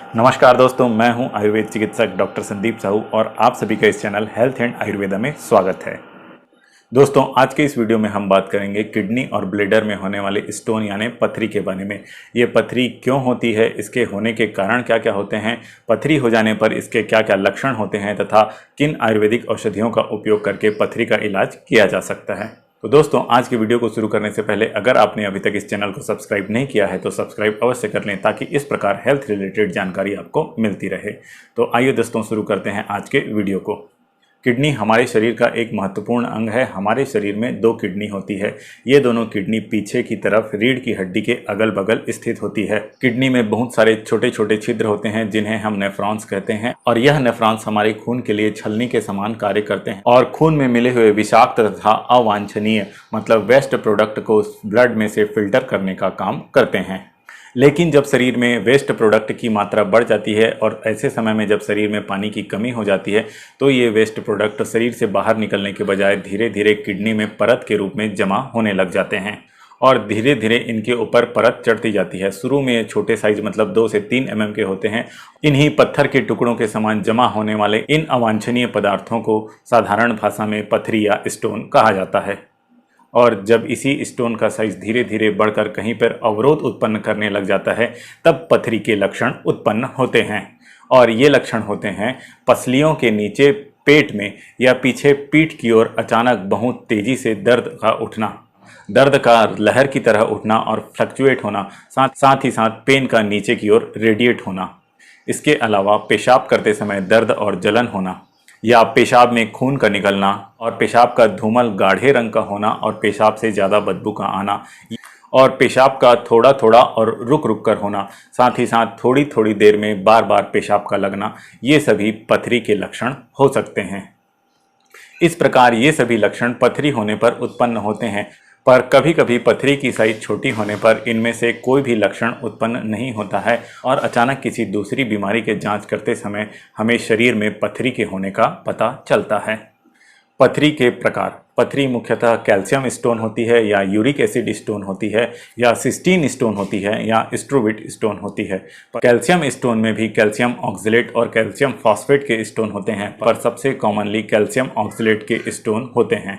नमस्कार दोस्तों, मैं हूं आयुर्वेद चिकित्सक डॉक्टर संदीप साहू और आप सभी का इस चैनल हेल्थ एंड आयुर्वेदा में स्वागत है। दोस्तों, आज के इस वीडियो में हम बात करेंगे किडनी और ब्लैडर में होने वाले स्टोन यानी पथरी के बारे में। ये पथरी क्यों होती है, इसके होने के कारण क्या क्या होते हैं, पथरी हो जाने पर इसके क्या क्या लक्षण होते हैं तथा किन आयुर्वेदिक औषधियों का उपयोग करके पथरी का इलाज किया जा सकता है। तो दोस्तों, आज की वीडियो को शुरू करने से पहले अगर आपने अभी तक इस चैनल को सब्सक्राइब नहीं किया है तो सब्सक्राइब अवश्य कर लें ताकि इस प्रकार हेल्थ रिलेटेड जानकारी आपको मिलती रहे। तो आइए दोस्तों, शुरू करते हैं आज के वीडियो को। किडनी हमारे शरीर का एक महत्वपूर्ण अंग है। हमारे शरीर में 2 किडनी होती है। ये दोनों किडनी पीछे की तरफ रीढ़ की हड्डी के अगल बगल स्थित होती है। किडनी में बहुत सारे छोटे छोटे छिद्र होते हैं जिन्हें हम नेफ्रॉन्स कहते हैं और यह नेफ्रॉन्स हमारे खून के लिए छलनी के समान कार्य करते हैं और खून में मिले हुए विषाक्त तथा अवांछनीय मतलब वेस्ट प्रोडक्ट को ब्लड में से फिल्टर करने का काम करते हैं। लेकिन जब शरीर में वेस्ट प्रोडक्ट की मात्रा बढ़ जाती है और ऐसे समय में जब शरीर में पानी की कमी हो जाती है तो ये वेस्ट प्रोडक्ट शरीर से बाहर निकलने के बजाय धीरे धीरे किडनी में परत के रूप में जमा होने लग जाते हैं और धीरे धीरे इनके ऊपर परत चढ़ती जाती है। शुरू में छोटे साइज मतलब 2 से 3 mm के होते हैं। इन्हीं पत्थर के टुकड़ों के समान जमा होने वाले इन अवांछनीय पदार्थों को साधारण भाषा में पथरी या स्टोन कहा जाता है। और जब इसी स्टोन का साइज धीरे धीरे बढ़कर कहीं पर अवरोध उत्पन्न करने लग जाता है तब पथरी के लक्षण उत्पन्न होते हैं। और ये लक्षण होते हैं पसलियों के नीचे पेट में या पीछे पीठ की ओर अचानक बहुत तेजी से दर्द का उठना, दर्द का लहर की तरह उठना और फ्लक्चुएट होना, साथ ही साथ पेन का नीचे की ओर रेडिएट होना। इसके अलावा पेशाब करते समय दर्द और जलन होना या पेशाब में खून का निकलना और पेशाब का धूमल गाढ़े रंग का होना और पेशाब से ज़्यादा बदबू का आना और पेशाब का थोड़ा थोड़ा और रुक रुक कर होना, साथ ही साथ थोड़ी थोड़ी देर में बार बार पेशाब का लगना, ये सभी पथरी के लक्षण हो सकते हैं। इस प्रकार ये सभी लक्षण पथरी होने पर उत्पन्न होते हैं, पर कभी कभी पथरी की साइज छोटी होने पर इनमें से कोई भी लक्षण उत्पन्न नहीं होता है और अचानक किसी दूसरी बीमारी के जांच करते समय हमें शरीर में पथरी के होने का पता चलता है। पथरी के प्रकार। पथरी मुख्यतः कैल्शियम स्टोन होती है या यूरिक एसिड स्टोन होती है या सिस्टीन स्टोन होती है या स्ट्रोबिट स्टोन होती है। कैल्शियम स्टोन में भी कैल्शियम ऑक्सलेट और कैल्शियम फॉस्फेट के स्टोन होते हैं, पर सबसे कॉमनली कैल्शियम ऑक्सलेट के स्टोन होते हैं।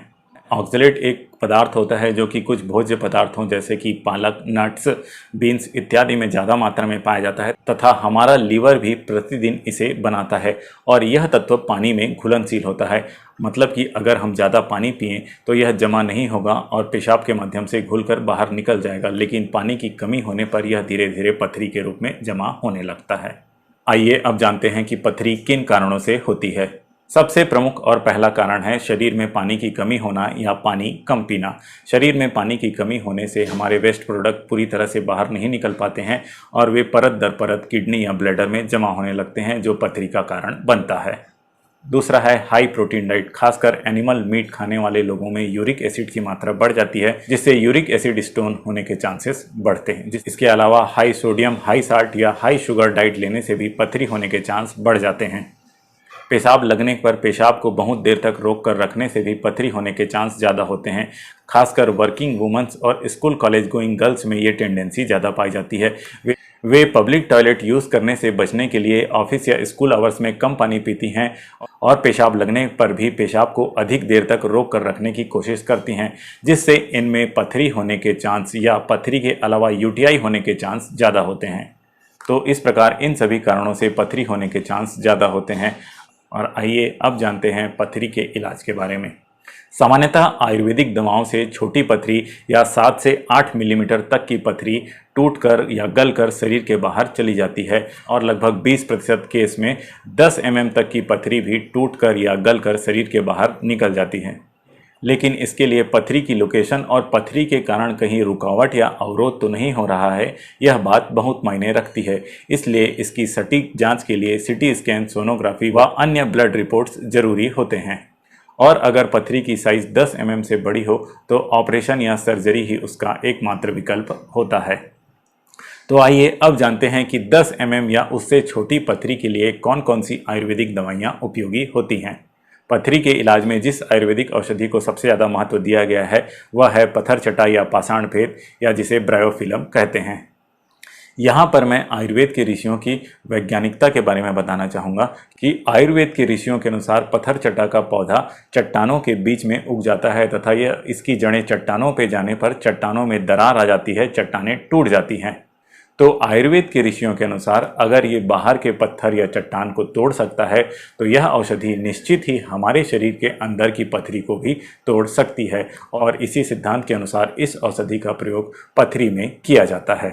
ऑक्सलेट एक पदार्थ होता है जो कि कुछ भोज्य पदार्थों जैसे कि पालक, नट्स, बीन्स इत्यादि में ज़्यादा मात्रा में पाया जाता है तथा हमारा लीवर भी प्रतिदिन इसे बनाता है और यह तत्व पानी में घुलनशील होता है। मतलब कि अगर हम ज़्यादा पानी पिएं तो यह जमा नहीं होगा और पेशाब के माध्यम से घुलकर बाहर निकल जाएगा, लेकिन पानी की कमी होने पर यह धीरे धीरे पथरी के रूप में जमा होने लगता है। आइए अब जानते हैं कि पथरी किन कारणों से होती है। सबसे प्रमुख और पहला कारण है शरीर में पानी की कमी होना या पानी कम पीना। शरीर में पानी की कमी होने से हमारे वेस्ट प्रोडक्ट पूरी तरह से बाहर नहीं निकल पाते हैं और वे परत दर परत किडनी या ब्लैडर में जमा होने लगते हैं जो पथरी का कारण बनता है। दूसरा है हाई प्रोटीन डाइट। खासकर एनिमल मीट खाने वाले लोगों में यूरिक एसिड की मात्रा बढ़ जाती है जिससे यूरिक एसिड स्टोन होने के चांसेस बढ़ते हैं। इसके अलावा हाई सोडियम, हाई साल्ट या हाई शुगर डाइट लेने से भी पथरी होने के चांस बढ़ जाते हैं। पेशाब लगने पर पेशाब को बहुत देर तक रोक कर रखने से भी पथरी होने के चांस ज़्यादा होते हैं। खासकर वर्किंग वुमेन्स और स्कूल कॉलेज गोइंग गर्ल्स में ये टेंडेंसी ज़्यादा पाई जाती है। वे पब्लिक टॉयलेट यूज़ करने से बचने के लिए ऑफिस या स्कूल आवर्स में कम पानी पीती हैं और पेशाब लगने पर भी पेशाब को अधिक देर तक रोक कर रखने की कोशिश करती हैं, जिससे इनमें पथरी होने के चांस या पथरी के अलावा यूटीआई होने के चांस ज़्यादा होते हैं। तो इस प्रकार इन सभी कारणों से पथरी होने के चांस ज़्यादा होते हैं। और आइए अब जानते हैं पथरी के इलाज के बारे में। सामान्यतः आयुर्वेदिक दवाओं से छोटी पथरी या 7 से 8 मिलीमीटर तक की पथरी टूटकर या गलकर शरीर के बाहर चली जाती है और लगभग 20% केस में 10 mm तक की पथरी भी टूटकर या गलकर शरीर के बाहर निकल जाती है। लेकिन इसके लिए पथरी की लोकेशन और पथरी के कारण कहीं रुकावट या अवरोध तो नहीं हो रहा है, यह बात बहुत मायने रखती है। इसलिए इसकी सटीक जांच के लिए सीटी स्कैन, सोनोग्राफी व अन्य ब्लड रिपोर्ट्स जरूरी होते हैं। और अगर पथरी की साइज 10 mm से बड़ी हो तो ऑपरेशन या सर्जरी ही उसका एकमात्र विकल्प होता है। तो आइए अब जानते हैं कि 10 mm या उससे छोटी पथरी के लिए कौन कौन सी आयुर्वेदिक दवाइयाँ उपयोगी होती हैं। पथरी के इलाज में जिस आयुर्वेदिक औषधि को सबसे ज़्यादा महत्व दिया गया है वह है पत्थर चटा या पाषाण भेद या जिसे ब्रायोफिलम कहते हैं। यहाँ पर मैं आयुर्वेद के ऋषियों की वैज्ञानिकता के बारे में बताना चाहूँगा कि आयुर्वेद के ऋषियों के अनुसार पत्थर चट्टा का पौधा चट्टानों के बीच में उग जाता है तथा यह इसकी जड़ें चट्टानों पर जाने पर चट्टानों में दरार आ जाती है, चट्टानें टूट जाती हैं। तो आयुर्वेद के ऋषियों के अनुसार अगर ये बाहर के पत्थर या चट्टान को तोड़ सकता है तो यह औषधि निश्चित ही हमारे शरीर के अंदर की पथरी को भी तोड़ सकती है और इसी सिद्धांत के अनुसार इस औषधि का प्रयोग पथरी में किया जाता है।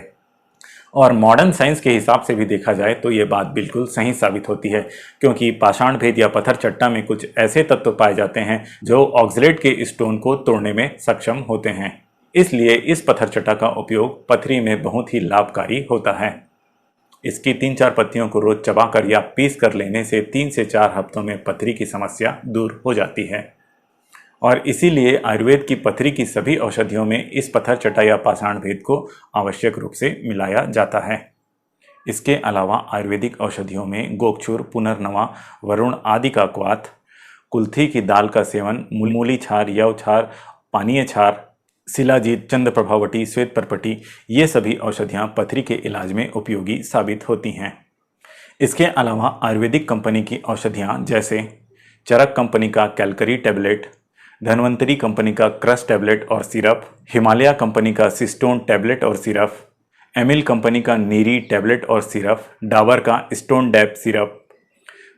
और मॉडर्न साइंस के हिसाब से भी देखा जाए तो ये बात बिल्कुल सही साबित होती है, क्योंकि पाषाण भेद या पत्थर चट्टा में कुछ ऐसे तत्व पाए जाते हैं जो ऑक्सलेट के स्टोन को तोड़ने में सक्षम होते हैं। इसलिए इस पत्थर चट्टा का उपयोग पथरी में बहुत ही लाभकारी होता है। इसकी 3-4 पत्तियों को रोज चबाकर या पीस कर लेने से 3 से 4 हफ्तों में पथरी की समस्या दूर हो जाती है। और इसीलिए आयुर्वेद की पथरी की सभी औषधियों में इस पत्थर चट्टा या पाषाण भेद को आवश्यक रूप से मिलाया जाता है। इसके अलावा आयुर्वेदिक औषधियों में गोक्षुर, पुनर्नवा, वरुण आदि का क्वाथ, कुल्थी की दाल का सेवन, मूली छार, यव छार, पानीय छार, शिलाजीत, चंद्र प्रभावटी, श्वेत परपटी, ये सभी औषधियाँ पथरी के इलाज में उपयोगी साबित होती हैं। इसके अलावा आयुर्वेदिक कंपनी की औषधियाँ जैसे चरक कंपनी का कैलकरी टैबलेट, धन्वंतरी कंपनी का क्रश टैबलेट और सिरप, हिमालय कंपनी का सिस्टोन टैबलेट और सिरप, एमिल कंपनी का नीरी टैबलेट और सिरप, डाबर का स्टोन डैप सिरप,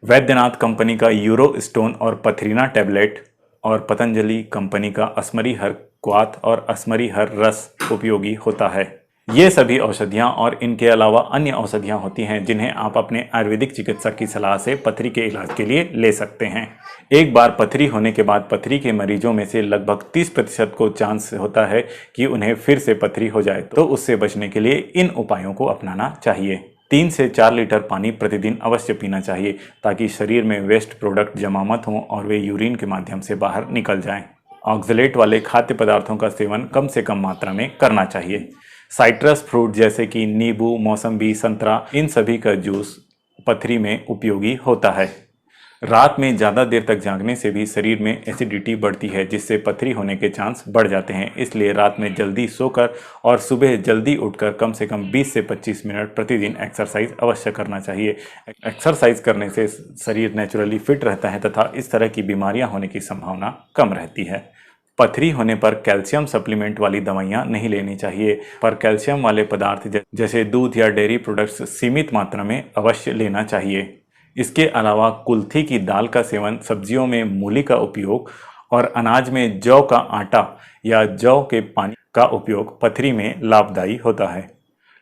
वैद्यनाथ कंपनी का यूरो स्टोन और पथरीना टैबलेट और पतंजलि कंपनी का असमरी हर क्वाथ और असमरी हर रस उपयोगी होता है। ये सभी औषधियाँ और इनके अलावा अन्य औषधियाँ होती हैं जिन्हें आप अपने आयुर्वेदिक चिकित्सक की सलाह से पथरी के इलाज के लिए ले सकते हैं। एक बार पथरी होने के बाद पथरी के मरीजों में से लगभग 30% को चांस होता है कि उन्हें फिर से पथरी हो जाए, तो उससे बचने के लिए इन उपायों को अपनाना चाहिए। 3 से 4 लीटर पानी प्रतिदिन अवश्य पीना चाहिए ताकि शरीर में वेस्ट प्रोडक्ट जमा मत हों और वे यूरिन के माध्यम से बाहर निकल जाएं। ऑक्सलेट वाले खाद्य पदार्थों का सेवन कम से कम मात्रा में करना चाहिए। साइट्रस फ्रूट जैसे कि नींबू, मौसम्बी, संतरा, इन सभी का जूस पथरी में उपयोगी होता है। रात में ज़्यादा देर तक जागने से भी शरीर में एसिडिटी बढ़ती है जिससे पथरी होने के चांस बढ़ जाते हैं। इसलिए रात में जल्दी सोकर और सुबह जल्दी उठकर कम से कम 20 से 25 मिनट प्रतिदिन एक्सरसाइज अवश्य करना चाहिए। एक्सरसाइज करने से शरीर नेचुरली फिट रहता है तथा इस तरह की बीमारियां होने की संभावना कम रहती है। पथरी होने पर कैल्शियम सप्लीमेंट वाली दवाइयाँ नहीं लेनी चाहिए, पर कैल्शियम वाले पदार्थ जैसे दूध या डेयरी प्रोडक्ट्स सीमित मात्रा में अवश्य लेना चाहिए। इसके अलावा कुल्थी की दाल का सेवन, सब्जियों में मूली का उपयोग और अनाज में जौ का आटा या जौ के पानी का उपयोग पथरी में लाभदायी होता है।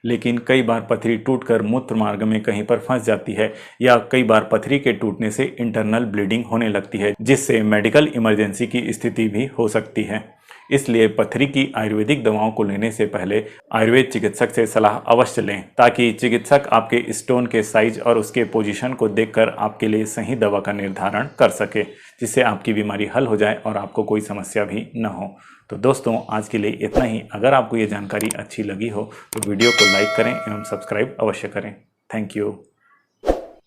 लेकिन कई बार पथरी टूटकर मूत्र मार्ग में कहीं पर फंस जाती है या कई बार पथरी के टूटने से इंटरनल ब्लीडिंग होने लगती है जिससे मेडिकल इमरजेंसी की स्थिति भी हो सकती है। इसलिए पथरी की आयुर्वेदिक दवाओं को लेने से पहले आयुर्वेद चिकित्सक से सलाह अवश्य लें ताकि चिकित्सक आपके स्टोन के साइज और उसके पोजीशन को देखकर आपके लिए सही दवा का निर्धारण कर सके, जिससे आपकी बीमारी हल हो जाए और आपको कोई समस्या भी न हो। तो दोस्तों, आज के लिए इतना ही। अगर आपको ये जानकारी अच्छी लगी हो तो वीडियो को लाइक करें एवं सब्सक्राइब अवश्य करें। Thank you.